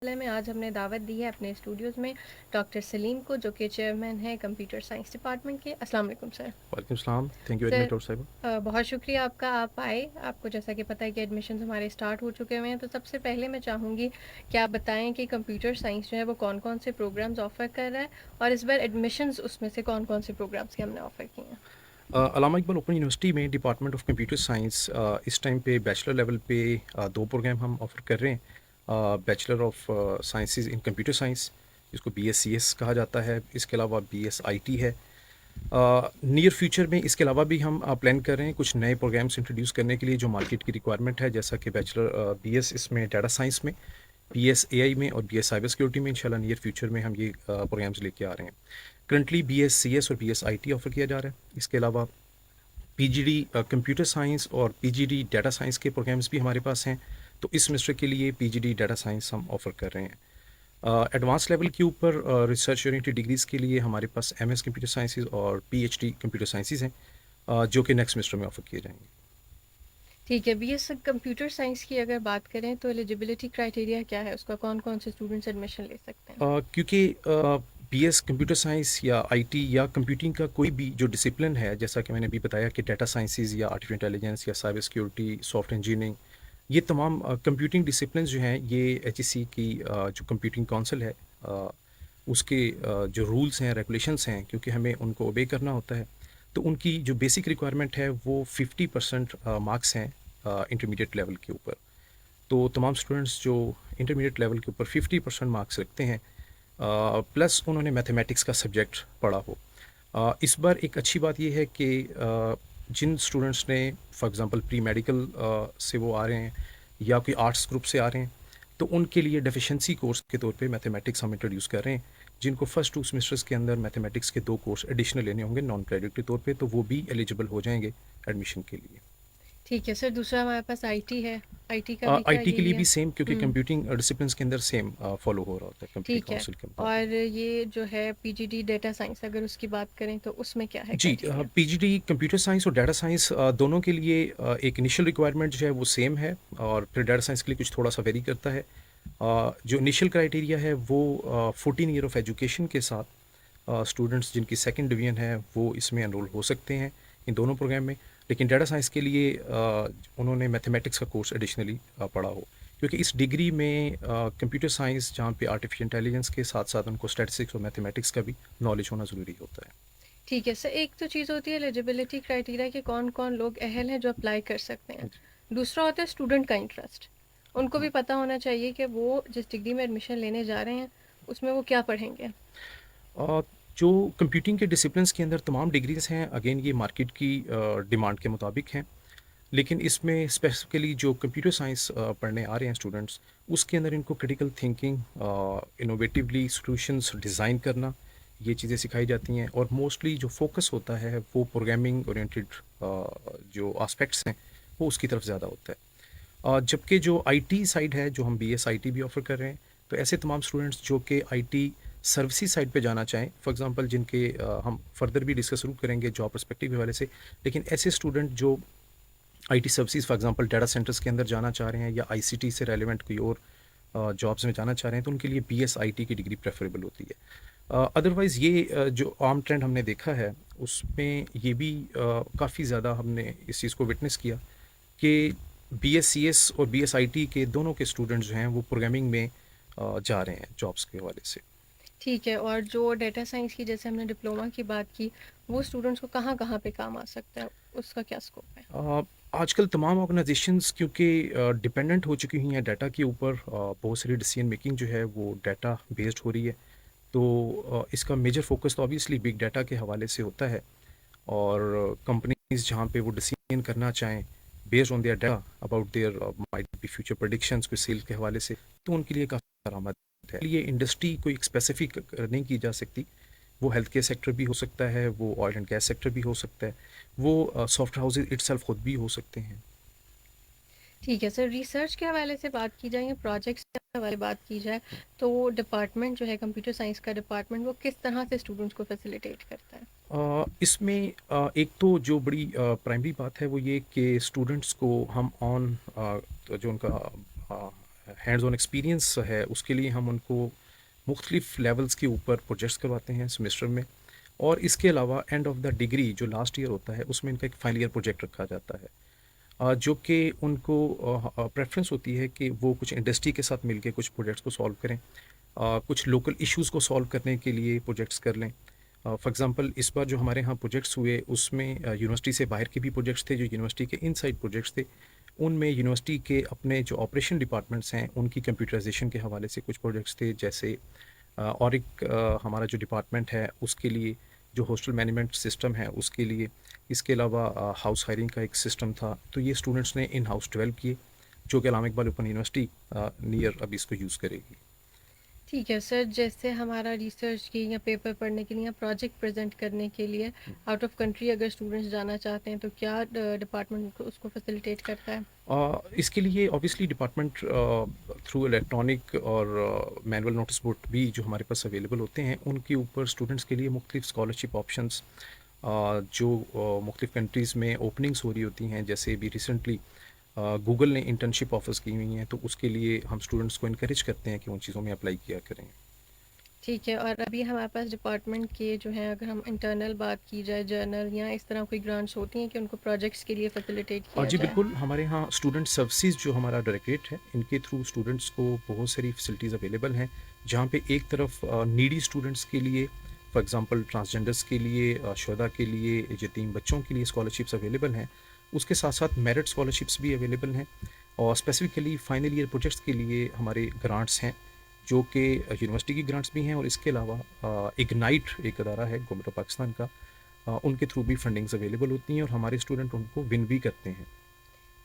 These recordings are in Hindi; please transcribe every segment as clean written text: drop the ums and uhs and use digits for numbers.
में आज हमने दावत दी है अपने स्टूडियोज़ में डॉक्टर सलीम को, जो कि चेयरमैन है कंप्यूटर साइंस डिपार्टमेंट के। अस्सलाम वालेकुम सर। वालेकुम सलाम। Thank you very sir, much doctor साहिबा। बहुत शुक्रिया आपका, आप आए। आपको जैसा कि पता है कि एडमिशन हमारे स्टार्ट हो चुके हुए हैं, तो सबसे पहले मैं चाहूँगी कि आप बताएं कि कंप्यूटर साइंस जो है वो कौन कौन से प्रोग्राम्स ऑफ़र कर रहा है, और इस बार एडमिशन्स उसमें से कौन कौन से प्रोग्राम्स के हमने ऑफ़र किए हैं। अलामा इकबाल ओपन यूनिवर्सिटी में डिपार्टमेंट ऑफ कंप्यूटर साइंस इस टाइम पे बैचलर लेवल पे दो प्रोग्राम हम ऑफ़र कर रहे हैं। Bachelor of sciences in computer science, जिसको BScs कहा जाता है। इसके अलावा BSIT है। नियर फ्यूचर में इसके अलावा भी हम प्लान कर रहे हैं कुछ नए प्रोग्राम्स इंट्रोड्यूस करने के लिए जो मार्केट की रिक्वायरमेंट है, जैसा कि बैचलर BS इसमें डाटा साइंस में, BS AI में और BS साइबर सिक्योरिटी में। इंशाल्लाह नियर फ्यूचर में हम ये प्रोग्राम्स लेके आ रहे हैं। करंटली BScs और BSIT ऑफर किया जा रहा है। इसके अलावा PGD कंप्यूटर साइंस और PGD डाटा साइंस के प्रोग्राम्स भी हमारे पास हैं। तो इस सेमेस्टर के लिए PGD डाटा साइंस हम ऑफ़र कर रहे हैं। एडवांस लेवल के ऊपर रिसर्च ओरिएंटेड डिग्रीज़ के लिए हमारे पास MS कंप्यूटर साइंसेज और PhD कंप्यूटर साइंसेज हैं, जो कि नेक्स्ट सेमेस्टर में ऑफ़र किए जाएंगे। ठीक है, BS कंप्यूटर साइंस की अगर बात करें तो एलिजिबिलिटी क्राइटेरिया क्या है उसका, कौन कौन से स्टूडेंट्स एडमिशन ले सकते हैं। क्योंकि BS कंप्यूटर साइंस या IT या कंप्यूटिंग का कोई भी जो डिसिप्लिन है, जैसा कि मैंने अभी बताया कि डाटा साइंसेज या आर्टिफिशियल इंटेलिजेंस या साइबर सिक्योरिटी, सॉफ्टवेयर इंजीनियरिंग, ये तमाम कंप्यूटिंग डिसिप्लिन जो हैं, ये HEC की जो कंप्यूटिंग काउंसिल है, उसके जो रूल्स हैं, रेगुलेशंस हैं, क्योंकि हमें उनको ओबे करना होता है। तो उनकी जो बेसिक रिक्वायरमेंट है वो 50% मार्क्स हैं इंटरमीडिएट लेवल के ऊपर। तो तमाम स्टूडेंट्स जो इंटरमीडिएट लेवल के ऊपर 50% मार्क्स रखते हैं, प्लस उन्होंने मैथमेटिक्स का सब्जेक्ट पढ़ा हो। इस बार एक अच्छी बात यह है कि जिन स्टूडेंट्स ने फॉर एग्ज़ाम्पल प्री मेडिकल से वो आ रहे हैं या कोई आर्ट्स ग्रुप से आ रहे हैं, तो उनके लिए डेफिशिएंसी कोर्स के तौर पे मैथमेटिक्स हम इंट्रोड्यूस कर रहे हैं। जिनको फर्स्ट 2 सेमेस्टर्स के अंदर मैथमेटिक्स के 2 कोर्स एडिशनल लेने होंगे नॉन क्रेडिट के तौर पे, तो वो भी एलिजिबल हो जाएंगे एडमिशन के लिए। ठीक है सर, दूसरा हमारे पास आईटी है। आईटी का भी क्या IT के यही लिए है। भी सेम, क्योंकि कंप्यूटिंग डिसिप्लिन्स के अंदर सेम फॉलो हो रहा होता है कंप्यूटिंग ठीक है, काउंसिल के मुताबिक। और ये जो है पीजीडी डेटा साइंस, अगर उसकी बात करें तो उसमें क्या है जी, क्राइटेरिया। PGD कंप्यूटर साइंस और डाटा साइंस दोनों के लिए एक इनिशियल रिक्वायरमेंट जो है वो सेम है, और फिर डाटा साइंस के लिए कुछ थोड़ा सा वेरी करता है। जो इनिशियल क्राइटेरिया है वो 14 ईयर ऑफ एजुकेशन के साथ स्टूडेंट्स जिनकी सेकंड डिवीजन है वो इसमें एनरोल हो सकते हैं इन दोनों प्रोग्राम में। लेकिन डाटा साइंस के लिए उन्होंने मैथमेटिक्स का कोर्स एडिशनली पढ़ा हो, क्योंकि इस डिग्री में कंप्यूटर साइंस जहाँ पे आर्टिफिशियल इंटेलिजेंस के साथ साथ उनको स्टैटिस्टिक्स और मैथमेटिक्स का भी नॉलेज होना ज़रूरी होता है। ठीक है सर, एक तो चीज़ होती है एलिजिबिलिटी क्राइटेरिया कि कौन कौन लोग अहल हैं जो अप्लाई कर सकते हैं। दूसरा होता है स्टूडेंट का इंटरेस्ट। उनको भी पता होना चाहिए कि वो जिस डिग्री में एडमिशन लेने जा रहे हैं उसमें वो क्या पढ़ेंगे। अ, जो कंप्यूटिंग के डिसिप्लिन्स के अंदर तमाम डिग्रीज़ हैं, अगेन ये मार्केट की डिमांड के मुताबिक हैं। लेकिन इसमें स्पेसिफिकली जो कंप्यूटर साइंस पढ़ने आ रहे हैं स्टूडेंट्स, उसके अंदर इनको critical thinking, innovatively solutions design करना, ये चीज़ें सिखाई जाती हैं। और मोस्टली जो फोकस होता है वो प्रोग्रामिंग ओरिएंटेड जो एस्पेक्ट्स हैं वो उसकी तरफ ज़्यादा होता है। जबकि जो IT साइड है, जो हम BSIT भी ऑफ़र कर रहे हैं, तो ऐसे तमाम स्टूडेंट्स जो कि IT सर्विसेज साइड पे जाना चाहें, फॉर एग्जांपल जिनके हम फर्दर भी डिस्कस ज़रूर करेंगे जॉब पर्सपेक्टिव के हवाले से, लेकिन ऐसे स्टूडेंट जो IT services for example data centres के अंदर जाना चाह रहे हैं या ICT से रेलेवेंट कोई और जॉब्स में जाना चाह रहे हैं, तो उनके लिए BSIT की डिग्री प्रेफरेबल होती है। अदरवाइज़ ये जो आम ट्रेंड हमने देखा है उसमें ये भी काफ़ी ज़्यादा हमने इस चीज़ को विटनेस किया कि BScs और BSIT के दोनों के स्टूडेंट्स जो हैं वो प्रोग्रामिंग में जा रहे हैं जॉब्स के हवाले से। ठीक है, और जो डेटा साइंस की जैसे हमने डिप्लोमा की बात की, वो स्टूडेंट्स को कहाँ कहाँ पे काम आ सकता है, उसका क्या स्कोप है। अ, आजकल तमाम ऑर्गेनाइजेशंस क्योंकि डिपेंडेंट हो चुकी हुई हैं डाटा के ऊपर, बहुत सारी डिसीजन मेकिंग जो है वो डाटा बेस्ड हो रही है। तो इसका मेजर फोकस तो ऑब्वियसली बिग डाटा के हवाले से होता है, और कंपनीज जहाँ पे वो डिसीजन करना चाहें based on their data about their might be future predictions कोई सेल के हवाले से, तो उनके लिए काफ़ी करामत है। ये इंडस्ट्री कोई स्पेसिफिक नहीं की जा सकती। वो हेल्थ केयर सेक्टर भी हो सकता है, वो ऑयल एंड गैस सेक्टर भी हो सकता है, वो सॉफ्टवेयर हाउसेज इटसेल्फ खुद भी हो सकते हैं। ठीक है सर, रिसर्च के हवाले से बात की जाए या प्रोजेक्ट्स के हवाले बात की जाए, तो डिपार्टमेंट जो है कंप्यूटर साइंस का डिपार्टमेंट, वो किस तरह से स्टूडेंट्स को फैसिलिटेट करता है। इसमें एक तो जो बड़ी प्राइमरी बात है वो ये कि स्टूडेंट्स को हम ऑन जो उनका हैंड्स ऑन एक्सपीरियंस है उसके लिए हम उनको मुख्तलिफ लेवल्स के ऊपर प्रोजेक्ट्स करवाते हैं सेमेस्टर में। और इसके अलावा एंड ऑफ द डिग्री जो लास्ट ईयर होता है उसमें इनका एक फाइनल ईयर प्रोजेक्ट रखा जाता है, जो कि उनको प्रेफरेंस होती है कि वो कुछ इंडस्ट्री के साथ मिलके कुछ प्रोजेक्ट्स को सॉल्व करें, कुछ लोकल इश्यूज़ को सॉल्व करने के लिए प्रोजेक्ट्स कर लें। फॉर एग्ज़ाम्पल इस बार जो हमारे यहाँ प्रोजेक्ट्स हुए उसमें यूनिवर्सिटी से बाहर के भी प्रोजेक्ट्स थे, जो यूनिवर्सिटी के इनसाइड प्रोजेक्ट्स थे उनमें यूनिवर्सिटी के अपने जो ऑपरेशन डिपार्टमेंट्स हैं उनकी कंप्यूटराइजेशन के हवाले से कुछ प्रोजेक्ट्स थे। जैसे और एक हमारा जो डिपार्टमेंट है उसके लिए जो हॉस्टल मैनेजमेंट सिस्टम है उसके लिए, इसके अलावा हाउस हायरिंग का एक सिस्टम था, तो ये स्टूडेंट्स ने इन हाउस डेवलप किए, जो कि अल्लामा इकबाल ओपन यूनिवर्सिटी नियर अभी इसको यूज़ करेगी। ठीक है सर, जैसे हमारा रिसर्च की या पेपर पढ़ने के लिए या प्रोजेक्ट प्रेजेंट करने के लिए आउट ऑफ कंट्री अगर स्टूडेंट्स जाना चाहते हैं तो क्या डिपार्टमेंट उसको फैसिलिटेट करता है? इसके लिए ऑब्वियसली डिपार्टमेंट थ्रू इलेक्ट्रॉनिक और मैनुअल नोटिस बोर्ड भी जो हमारे पास अवेलेबल होते हैं उनके ऊपर स्टूडेंट्स के लिए मुख्तलिफ स्कॉलरशिप ऑप्शंस जो मुख्तलिफ कंट्रीज़ में ओपनिंग्स हो रही होती हैं। जैसे भी रिसेंटली गूगल ने इंटर्नशिप ऑफर्स की हुई हैं, तो उसके लिए हम स्टूडेंट्स को इनक्रेज करते हैं कि उन चीज़ों में अप्लाई किया करें। ठीक है, और अभी हमारे पास डिपार्टमेंट के जो हैं, अगर हम इंटरनल बात की जाए, जर्नल या इस तरह कोई ग्रांट्स होती हैं कि उनको प्रोजेक्ट्स के लिए फैसिलिटेट और किया जी जाए? बिल्कुल, हमारे यहाँ स्टूडेंट सर्विसेज जो हमारा डायरेक्टरेट है इनके थ्रू स्टूडेंट्स को बहुत सारी फैसिलिटीज़ अवेलेबल हैं, जहाँ पे एक तरफ नीडी स्टूडेंट्स के लिए, फॉर एग्जांपल ट्रांसजेंडर्स के लिए, शुहदा के लिए, यतीम बच्चों के लिए स्कॉलरशिप्स अवेलेबल हैं। उसके साथ साथ मेरिट स्कॉलरशिप्स भी अवेलेबल हैं, और स्पेसिफिकली फाइनल ईयर प्रोजेक्ट्स के लिए हमारे ग्रांट्स हैं, जो कि यूनिवर्सिटी की ग्रांट्स भी हैं, और इसके अलावा इग्नाइट एक अदारा है गवर्नमेंट ऑफ पाकिस्तान का, उनके थ्रू भी फंडिंग्स अवेलेबल होती हैं और हमारे स्टूडेंट उनको विन भी करते हैं।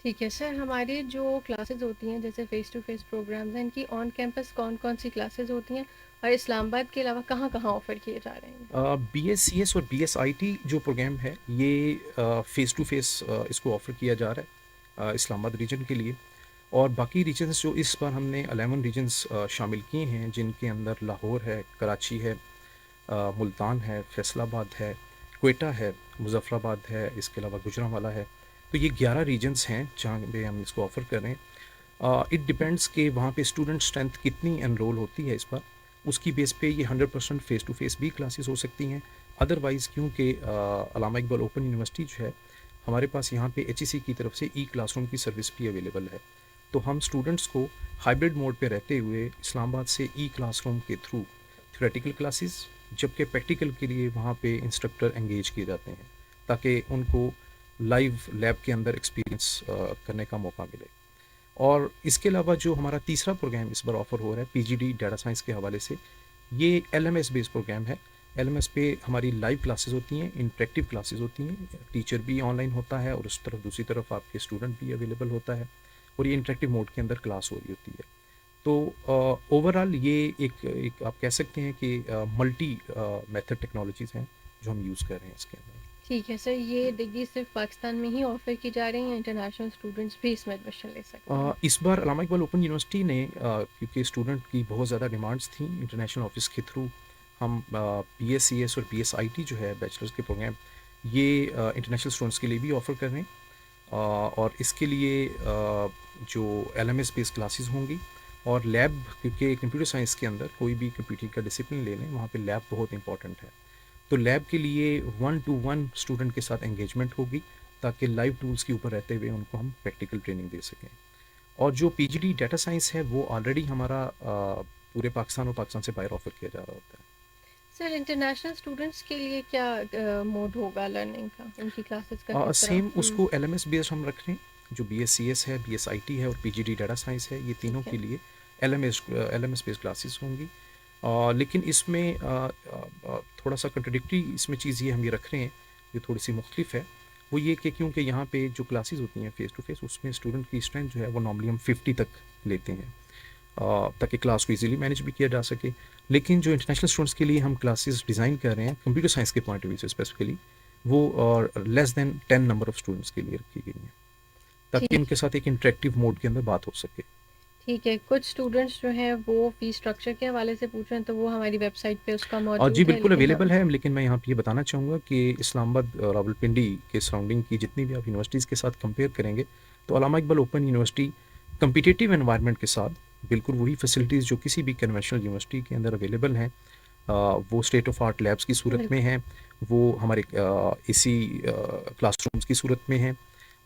ठीक है सर, हमारी जो क्लासेस होती हैं जैसे फेस टू फेस प्रोग्राम्स हैं, इनकी ऑन कैंपस कौन कौन सी क्लासेस होती हैं और इस्लामाबाद के अलावा कहाँ कहाँ ऑफ़र किए जा रहे हैं? BScs और BSIT जो प्रोग्राम है ये फ़ेस टू फ़ेस इसको ऑफ़र किया जा रहा है इस्लामाबाद रीजन के लिए। और बाकी रीजन्स जो इस बार हमने 11 रीजन्स शामिल किए हैं, जिनके अंदर लाहौर है, कराची है, मुल्तान है, फैसलाबाद है, क्वेटा है, मुज़फ़्फ़राबाद है, इसके अलावा गुजरांवाला है। तो ये 11 रीजन्स हैं जहाँ पे हम इसको ऑफ़र कर रहे हैं। इट डिपेंड्स कि वहाँ पे स्टूडेंट स्ट्रेंथ कितनी एनरोल होती है इस बार, उसकी बेस पे ये 100% फ़ेस टू फ़ेस भी क्लासेस हो सकती हैं। अदरवाइज़ क्योंकि अल्लामा इकबाल ओपन यूनिवर्सिटी जो है, हमारे पास यहाँ पे HEC की तरफ से क्लासरूम की सर्विस भी अवेलेबल है। तो हम स्टूडेंट्स को हाइब्रिड मोड पे रहते हुए इस्लामाबाद से क्लासरूम के थ्रू थ्योरेटिकल क्लासेस, जबकि प्रैक्टिकल के लिए वहाँ पे इंस्ट्रक्टर एंगेज किए जाते हैं, ताकि उनको लाइव लैब के अंदर एक्सपीरियंस करने का मौका मिले। और इसके अलावा जो हमारा तीसरा प्रोग्राम इस बार ऑफ़र हो रहा है PGD डाटा साइंस के हवाले से, ये LMS बेस्ड प्रोग्राम है। LMS पे हमारी लाइव क्लासेस होती हैं, इंटरेक्टिव क्लासेस होती हैं, टीचर भी ऑनलाइन होता है और उस तरफ दूसरी तरफ आपके स्टूडेंट भी अवेलेबल होता है, और ये इंटरेक्टिव मोड के अंदर क्लास हो रही होती है। तो ओवरऑल ये एक आप कह सकते हैं कि मल्टी मेथड टेक्नोलॉजीज़ हैं जो हम यूज़ कर रहे हैं इसके अंदर। ठीक है सर, ये डिग्री सिर्फ पाकिस्तान में ही ऑफ़र की जा रही है, इंटरनेशनल स्टूडेंट्स भी इसमें एडमिशन ले सकते हैं? इस बार अल्लामा इकबाल ओपन यूनिवर्सिटी ने क्योंकि स्टूडेंट की बहुत ज़्यादा डिमांड्स थी, इंटरनेशनल ऑफिस के थ्रू हम BScs और BSIT जो है बैचलर्स के प्रोग्राम, ये इंटरनेशनल स्टूडेंट्स के लिए भी ऑफ़र कर रहे हैं। और इसके लिए जो LMS बेस्ड क्लासेस होंगी, और लैब, क्योंकि कंप्यूटर साइंस के अंदर कोई भी कंप्यूटिंग का डिसिप्लिन ले लें वहाँ पे लैब बहुत इंपॉर्टेंट है। तो लैब के लिए 1-to-1 स्टूडेंट के साथ एंगेजमेंट होगी, ताकि लाइव टूल्स के ऊपर रहते हुए उनको हम प्रैक्टिकल ट्रेनिंग दे सकें। और जो PGD डाटा साइंस है वो ऑलरेडी हमारा पूरे पाकिस्तान और पाकिस्तान से बाहर ऑफ़र किया जा रहा होता है। सर, इंटरनेशनल स्टूडेंट्स के लिए क्या मोड होगा लर्निंग का? उनकी क्लासेस का किस तरह? सेम उसको LMS बेस्ड हम रख रहे हैं, जो BScs है, BSIT है और PGD डाटा साइंस है, ये तीनों ठीक के है। लिए LMS बेस्ड क्लासेस होंगी। लेकिन इसमें थोड़ा सा कंट्रडिक्टरी इसमें चीज़ ये हम ये रख रहे हैं, जो थोड़ी सी मुख्तलिफ है, वो ये कि क्योंकि यहाँ पे जो क्लासेस होती हैं फ़ेस टू फ़ेस, उसमें स्टूडेंट की स्ट्रेंथ जो है वो नॉर्मली हम 50 तक लेते हैं, ताकि क्लास को इजीली मैनेज भी किया जा सके। लेकिन जो इंटरनेशनल स्टूडेंट्स के लिए हम क्लासेस डिज़ाइन कर रहे हैं कंप्यूटर साइंस के पॉइंट ऑफ व्यू से स्पेसिफिकली, वो और less than 10 number of students के लिए रखी गई हैं, ताकि ठीक उनके साथ एक इंटरेक्टिव मोड के अंदर बात हो सके। ठीक है, कुछ स्टूडेंट्स जो हैं वो फ़ीस स्ट्रक्चर के हवाले से पूछ रहे हैं, तो वो हमारी वेबसाइट पे उसका और जी मौजूद है, बिल्कुल लेकिन अवेलेबल हम है, लेकिन मैं यहाँ पे ये बताना चाहूँगा कि इस्लामाबाद और रावलपिंडी के सराउंडिंग की जितनी भी आप यूनिवर्सिटीज़ के साथ कंपेयर करेंगे, तो Allama Iqbal open university competitive environment के साथ बिल्कुल वही फैसिलिटीज़ जो किसी भी कन्वेंशनल यूनिवर्सिटी के अंदर अवेलेबल हैं, वो स्टेट ऑफ आर्ट लैब्स की सूरत में बिल्कुल। हैं, वो हमारे एसी क्लासरूम्स की सूरत में हैं,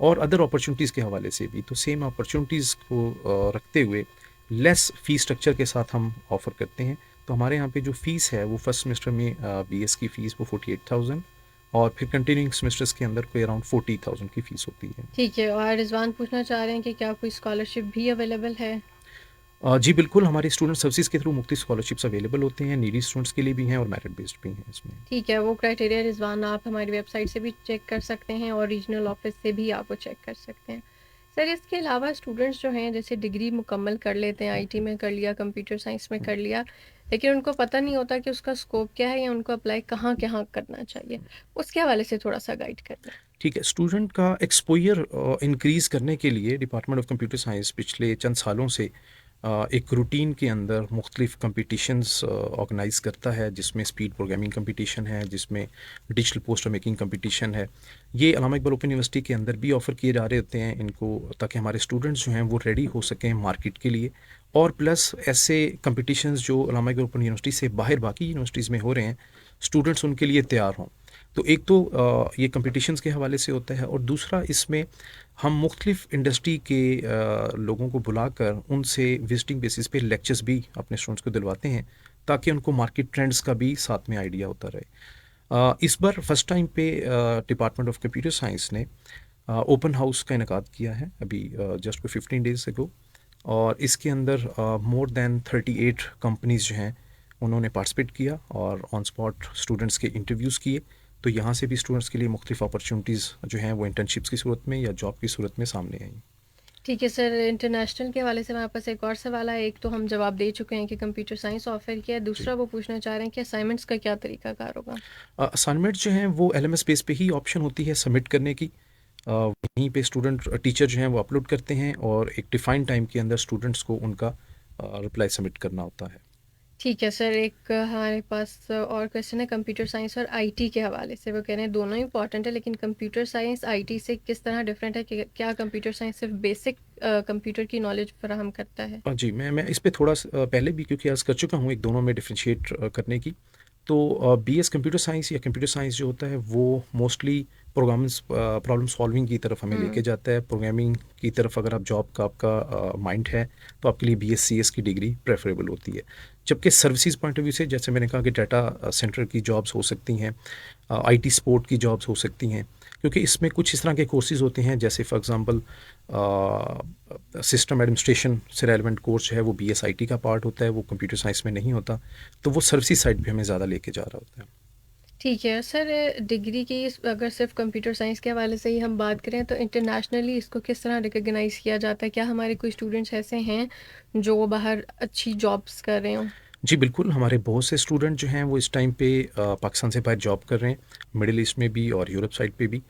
और अदर अपॉर्चुनिटीज़ के हवाले से भी। तो सेम अपॉर्चुनिटीज़ को रखते हुए लेस फ़ीस स्ट्रक्चर के साथ हम ऑफ़र करते हैं। तो हमारे यहाँ पे जो फ़ीस है वो फर्स्ट सेमेस्टर में बीएस की फ़ीस वो 48,000, और फिर कंटिन्यूइंग सेमेस्टर्स के अंदर कोई अराउंड 40,000 की फ़ीस होती है। ठीक है, और रिजवान पूछना चाह रहे हैं कि क्या कोई स्कॉलरशिप भी अवेलेबल है? जी बिल्कुल, हमारे स्टूडेंट सर्विसेज के थ्रू मुख्तलिफ स्कॉलरशिप्स अवेलेबल होते हैं, नीडी स्टूडेंट्स के लिए भी हैं और मेरिट बेस्ड भी हैं इसमें। ठीक है, वो क्राइटेरिया रिजवान आप हमारी वेबसाइट से भी चेक कर सकते हैं और रीजनल ऑफिस से भी आप वो चेक कर सकते हैं। सर, इसके अलावा स्टूडेंट्स जो हैं जैसे डिग्री मुकम्मल कर लेते हैं, आईटी में कर लिया, कंप्यूटर साइंस में कर लिया, लेकिन उनको पता नहीं होता कि उसका स्कोप क्या है या उनको अप्लाई कहाँ कहाँ करना चाहिए, उसके हवाले से थोड़ा सा गाइड कर दें। ठीक है, स्टूडेंट का एक्सपोज़र इंक्रीज़ करने के लिए डिपार्टमेंट ऑफ कंप्यूटर साइंस पिछले चंद सालों से एक रूटीन के अंदर मुख्तलिफ कम्पिटिशन्स ऑर्गेनाइज़ करता है, जिसमें स्पीड प्रोग्रामिंग कम्पिटिशन है, जिसमें डिजिटल पोस्टर मेकिंग कम्पिटिशन है। ये अल्लामा इकबाल ओपन यूनिवर्सिटी के अंदर भी ऑफ़र किए जा रहे होते हैं इनको, ताकि हमारे स्टूडेंट्स जो हैं वो रेडी हो सकें मार्केट के लिए। और प्लस ऐसे कम्पिटिशन्स जो अल्लामा इकबाल ओपन यूनिवर्सिटी से बाहर बाकी यूनिवर्सिटीज़ में हो रहे हैं, स्टूडेंट्स उनके लिए तैयार हों। तो एक तो ये कम्पिटिशन्स के हवाले से होता है, और दूसरा इसमें हम मुख्तलिफ इंडस्ट्री के लोगों को बुलाकर उनसे विजिटिंग बेसिस पे लेक्चर्स भी अपने स्टूडेंट्स को दिलवाते हैं, ताकि उनको मार्केट ट्रेंड्स का भी साथ में आइडिया होता रहे। इस बार फर्स्ट टाइम पे डिपार्टमेंट ऑफ कंप्यूटर साइंस ने ओपन हाउस का इनकाद किया है अभी जस्ट 15 डेज अगो, और इसके अंदर मोर दैन 38 कंपनीज जो हैं उन्होंने पार्टिसिपेट किया और ऑन स्पॉट स्टूडेंट्स के इंटरव्यूज़ किए। तो यहाँ से भी स्टूडेंट्स के लिए मुख्तलिफ अपॉर्चुनिटीज़ जो हैं वो इंटर्नशिप्स की सूरत में या जॉब की सूरत में सामने आई। ठीक है सर, इंटरनेशनल के हवाले से हमारे पास एक और सवाल है। एक तो हम जवाब दे चुके हैं कि कंप्यूटर साइंस ऑफर किया है, जी, दूसरा वो पूछना चाह रहे हैं कि असाइनमेंट्स का क्या तरीकाकार होगा? असाइनमेंट जो हैं वो एलएमएस बेस पे ही ऑप्शन होती है सबमिट करने की। वहीं पे स्टूडेंट टीचर जो हैं वो अपलोड करते हैं, और एक डिफाइंड टाइम के अंदर स्टूडेंट्स को उनका रिप्लाई सबमिट करना होता है। ठीक है सर, एक हमारे पास और क्वेश्चन है कंप्यूटर साइंस और आईटी के हवाले से। वो कह रहे हैं दोनों इंपॉर्टेंट है, लेकिन कंप्यूटर साइंस आईटी से किस तरह डिफरेंट है, कि क्या कंप्यूटर साइंस सिर्फ बेसिक कंप्यूटर की नॉलेज फराहम करता है? जी, मैं इस पे थोड़ा पहले भी क्योंकि अर्ज़ कर चुका हूँ एक दोनों में डिफरेंशिएट करने की। तो बीएस कंप्यूटर साइंस या कंप्यूटर साइंस जो होता है वो मोस्टली प्रोग्राम्स प्रॉब्लम सॉल्विंग की तरफ हमें लेके हम्म। जाता है। प्रोग्रामिंग की तरफ अगर आप जॉब का आपका माइंड है, तो आपके लिए बीएससीएस की डिग्री प्रेफरेबल होती है। जबकि सर्विसेज पॉइंट ऑफ व्यू से, जैसे मैंने कहा कि डाटा सेंटर की जॉब्स हो सकती हैं, आईटी सपोर्ट की जॉब्स हो सकती हैं, क्योंकि इसमें कुछ इस तरह के कोर्सेज होते हैं, जैसे फॉर एग्जांपल सिस्टम एडमिनिस्ट्रेशन से रेलेवेंट कोर्स जो है वो बीएसआईटी का पार्ट होता है, वो कंप्यूटर साइंस में नहीं होता। तो वो सर्विसेज साइड भी हमें ज़्यादा लेके जा रहा होता है। ठीक है सर, डिग्री की अगर सिर्फ कंप्यूटर साइंस के हवाले से ही हम बात करें तो इंटरनेशनली इसको किस तरह रिकॉग्नाइज किया जाता है? क्या हमारे कोई स्टूडेंट्स ऐसे हैं जो बाहर अच्छी जॉब्स कर रहे हों? जी बिल्कुल, हमारे बहुत से स्टूडेंट जो हैं वो इस टाइम पे पाकिस्तान से बाहर जॉब कर रहे हैं, मिडिल ईस्ट में भी और यूरोप साइड पे भी।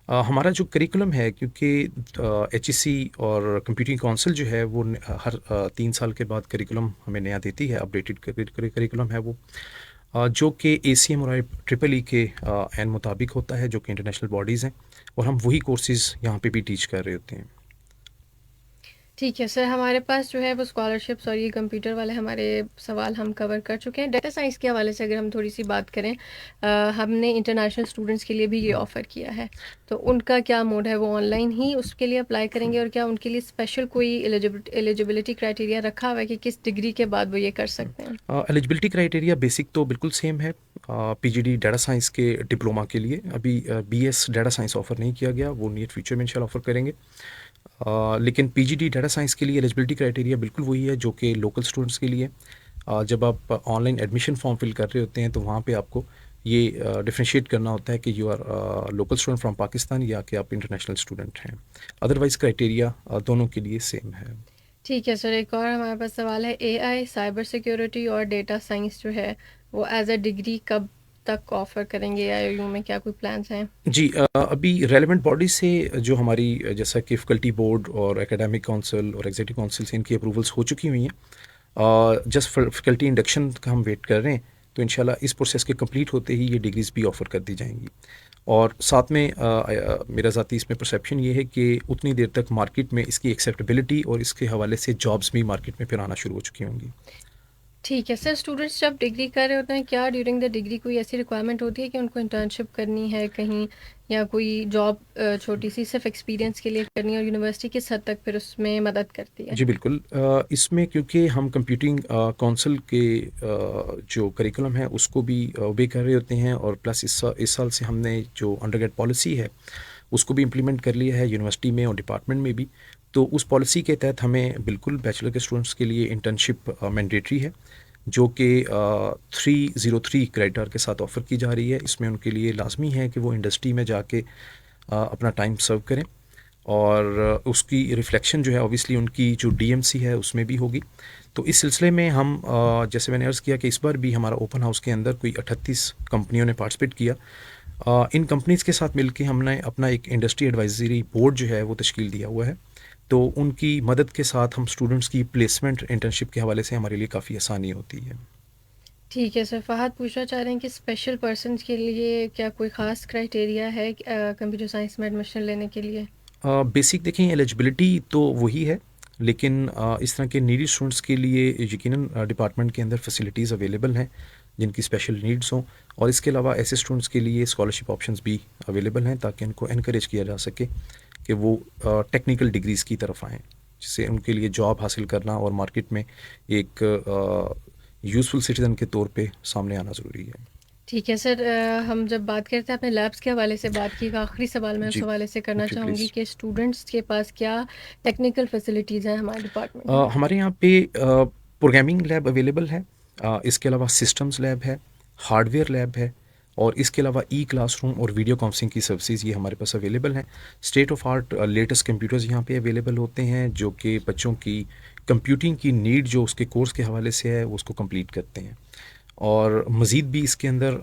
हमारा जो करिकुलम है, क्योंकि एचईसी और कंप्यूटिंग काउंसिल जो है वो हर 3 साल के बाद करिकुलम हमें नया देती है, अपडेटेड करिकुलम है वो, जो कि एसीएम और ट्रिपल ई के एन मुताबिक होता है, जो कि इंटरनेशनल बॉडीज़ हैं, और हम वही कोर्सेज़ यहाँ पे भी टीच कर रहे होते हैं। ठीक है सर, हमारे पास जो है वो स्कॉलरशिप्स और ये कंप्यूटर वाले हमारे सवाल हम कवर कर चुके हैं। डाटा साइंस के हवाले से अगर हम थोड़ी सी बात करें, हमने इंटरनेशनल स्टूडेंट्स के लिए भी ये ऑफ़र किया है, तो उनका क्या मोड है? वो ऑनलाइन ही उसके लिए अप्लाई करेंगे, और क्या उनके लिए स्पेशल कोई एलिजिबिलिटी क्राइटेरिया रखा हुआ है कि किस डिग्री के बाद वो ये कर सकते हैं? एलिजिबिलिटी क्राइटेरिया बेसिक तो बिल्कुल सेम है। पीजीडी डाटा साइंस के डिप्लोमा के लिए अभी बीएस डाटा साइंस ऑफ़र नहीं किया गया, वो नियर फ्यूचर में इंशाल्लाह ऑफ़र करेंगे। लेकिन पीजीडी डाटा साइंस के लिए एलिजिबिलिटी क्राइटेरिया बिल्कुल वही है जो कि लोकल स्टूडेंट्स के लिए। जब आप ऑनलाइन एडमिशन फॉर्म फिल कर रहे होते हैं, तो वहाँ पे आपको ये डिफरेंशिएट करना होता है कि you are local student from Pakistan या कि आप इंटरनेशनल स्टूडेंट हैं। अदरवाइज़ क्राइटेरिया दोनों के लिए सेम है। ठीक है सर, एक और हमारे पास सवाल है, एआई, साइबर सिक्योरिटी और डेटा साइंस जो है वो एज अ डिग्री कब तक ऑफ़र करेंगे एआईयू में? क्या कोई प्लान्स हैं? जी, अभी रेलेवेंट बॉडी से जो हमारी जैसा कि फैकल्टी बोर्ड और एकेडमिक काउंसिल और एग्जीक्यूटिव काउंसिल से इनकी अप्रूवल्स हो चुकी हुई हैं। जस्ट फैकल्टी इंडक्शन का हम वेट कर रहे हैं, तो इंशाल्लाह इस प्रोसेस के कंप्लीट होते ही ये डिग्रीज़ भी ऑफ़र कर दी जाएँगी। और साथ में मेरा ज़ाती इसमें परसेप्शन ये है कि उतनी देर तक मार्केट में इसकी एक्सेप्टेबिलिटी और इसके हवाले से जॉब्स भी मार्केट में फिर आना शुरू हो चुकी होंगी। ठीक है सर, स्टूडेंट्स जब डिग्री कर रहे होते हैं, क्या ड्यूरिंग द डिग्री कोई ऐसी रिक्वायरमेंट होती है कि उनको इंटर्नशिप करनी है कहीं, या कोई जॉब छोटी सी सिर्फ एक्सपीरियंस के लिए करनी है, और यूनिवर्सिटी किस हद तक फिर उसमें मदद करती है? जी बिल्कुल, इसमें क्योंकि हम कंप्यूटिंग काउंसिल के जो करिकुलम है उसको भी ओबे कर रहे होते हैं, और प्लस इस साल से हमने जो अंडरग्रेड पॉलिसी है उसको भी इम्प्लीमेंट कर लिया है यूनिवर्सिटी में और डिपार्टमेंट में भी। तो उस पॉलिसी के तहत हमें बिल्कुल बैचलर के स्टूडेंट्स के लिए इंटर्नशिप मैंडेटरी है, जो कि 303 क्रेडिट के साथ ऑफ़र की जा रही है। इसमें उनके लिए लाजमी है कि वो इंडस्ट्री में जाके अपना टाइम सर्व करें, और उसकी रिफ्लेक्शन जो है ऑब्वियसली उनकी जो डीएमसी है उसमें भी होगी। तो इस सिलसिले में हम जैसे मैंने अर्ज़ किया कि इस बार भी हमारा ओपन हाउस के अंदर कोई 38 कंपनियों ने पार्टिसिपेट किया। इन कंपनीज़ के साथ मिलके हमने अपना एक इंडस्ट्री एडवाइजरी बोर्ड जो है वो तश्कील दिया हुआ है। तो उनकी मदद के साथ हम स्टूडेंट्स की प्लेसमेंट इंटर्नशिप के हवाले से हमारे लिए काफ़ी आसानी होती है। ठीक है सर, फ़हद पूछना चाह रहे हैं कि स्पेशल पर्सन्स के लिए क्या कोई ख़ास क्राइटेरिया है कंप्यूटर साइंस में एडमिशन लेने के लिए? बेसिक देखें, एलिजिबिलिटी तो वही है, लेकिन इस तरह के नीडी स्टूडेंट्स के लिए यकीनन डिपार्टमेंट के अंदर फैसिलिटीज़ अवेलेबल हैं जिनकी स्पेशल नीड्स हों, और इसके अलावा ऐसे स्टूडेंट्स के लिए स्कॉलरशिप ऑप्शंस भी अवेलेबल हैं ताकि उनको इनकरेज किया जा सके कि वो टेक्निकल डिग्रीज़ की तरफ आएँ, जिससे उनके लिए जॉब हासिल करना और मार्केट में एक यूज़फुल सिटीज़न के तौर पे सामने आना ज़रूरी है। ठीक है सर, हम जब बात करते हैं, आपने लैब्स के हवाले से बात की, एक आखिरी सवाल मैं उस जी, हवाले से करना जी चाहूँगी प्लीज़। कि स्टूडेंट्स के पास क्या टेक्निकल फैसिलिटीज़ हैं हमारे डिपार्टमेंट में? हमारे यहाँ पे प्रोग्रामिंग लैब अवेलेबल है, इसके अलावा सिस्टम्स लैब है, हार्डवेयर लैब है, और इसके अलावा ई क्लासरूम और वीडियो कॉन्फ्रेंसिंग की सर्विसेज ये हमारे पास अवेलेबल हैं। State of art latest computers यहाँ पे अवेलेबल होते हैं, जो कि बच्चों की कंप्यूटिंग की नीड जो उसके कोर्स के हवाले से है वो उसको कंप्लीट करते हैं। और मज़ीद भी इसके अंदर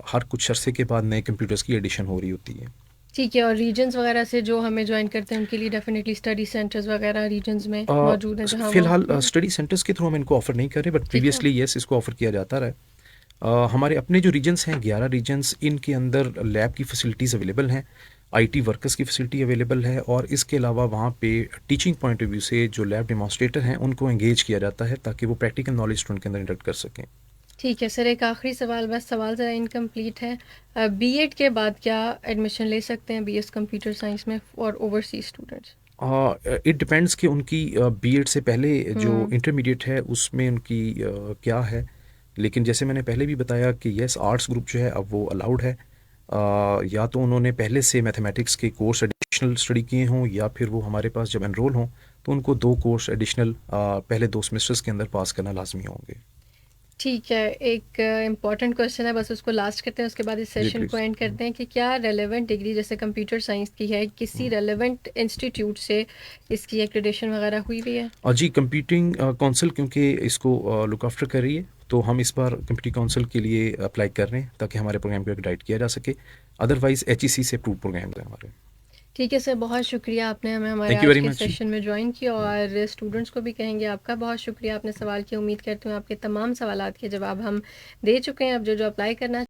हर कुछ अरसे के बाद नए कंप्यूटर्स की एडिशन हो रही होती है। ठीक है, और रीजन्स वगैरह से जो हमें ज्वाइन करते हैं उनके लिए डेफिनेटली स्टडी सेंटर्स वगैरह रीजन्स में मौजूद हैं जहाँ वो फ़िलहाल स्टडी सेंटर्स के थ्रू हम इनको ऑफ़र नहीं कर रहे, बट ठीक है। प्रीवियसली येस इसको ऑफ़र किया जाता रहा है। हमारे अपने जो रीजन्स हैं 11 रीजन्स, इनके अंदर लैब की फ़ैसिलिटीज़ अवेलेबल हैं, आईटी वर्कर्स की फ़ैसिलिटी अवेलेबल है, और इसके अलावा वहाँ पे टीचिंग पॉइंट ऑफ व्यू से जो लैब डेमोंस्ट्रेटर हैं उनको एंगेज किया जाता है ताकि वो प्रैक्टिकल नॉलेज स्टूडेंट के अंदर इंडक्ट कर सकें। ठीक है सर, एक आखिरी सवाल, बस सवाल ज़रा इनकम्प्लीट है, बीएड के बाद क्या एडमिशन ले सकते हैं बीएस कंप्यूटर साइंस में और ओवरसीज स्टूडेंट्स? इट डिपेंड्स कि उनकी बीएड से पहले जो हम्म। इंटरमीडिएट है उसमें उनकी क्या है, लेकिन जैसे मैंने पहले भी बताया कि यस आर्ट्स ग्रुप जो है अब वो अलाउड है। या तो उन्होंने पहले से मैथमेटिक्स के कोर्स एडिशनल स्टडी किए हों, या फिर वो हमारे पास जब एनरोल हों तो उनको 2 कोर्स एडिशनल पहले 2 सेमेस्टर्स के अंदर पास करना लाजमी होंगे। ठीक है, एक इम्पॉर्टेंट क्वेश्चन है, बस उसको लास्ट करते हैं, उसके बाद इस जी सेशन को प्लीज़। एंड करते हैं कि क्या रेलेवेंट डिग्री जैसे कंप्यूटर साइंस की है, किसी रेलेवेंट इंस्टीट्यूट से इसकी एक्रेडिटेशन वगैरह हुई भी है? जी, कंप्यूटिंग काउंसिल क्योंकि इसको लुक आफ्टर कर रही है, तो हम इस बार कंप्यूटिंग काउंसिल के लिए अप्लाई कर रहे हैं ताकि हमारे प्रोग्राम को गाइड किया जा सके। अदरवाइज़ एचईसी से अप्रूव्ड प्रोग्राम्स हैं हमारे। ठीक है सर, बहुत शुक्रिया, आपने हमें हमारे थैंक यू आज वेरी के मच। सेशन में ज्वाइन किया, और स्टूडेंट्स को भी कहेंगे आपका बहुत शुक्रिया, आपने सवाल किया। उम्मीद करती हूँ आपके तमाम सवालात के जवाब हम दे चुके हैं। अब जो जो अप्लाई करना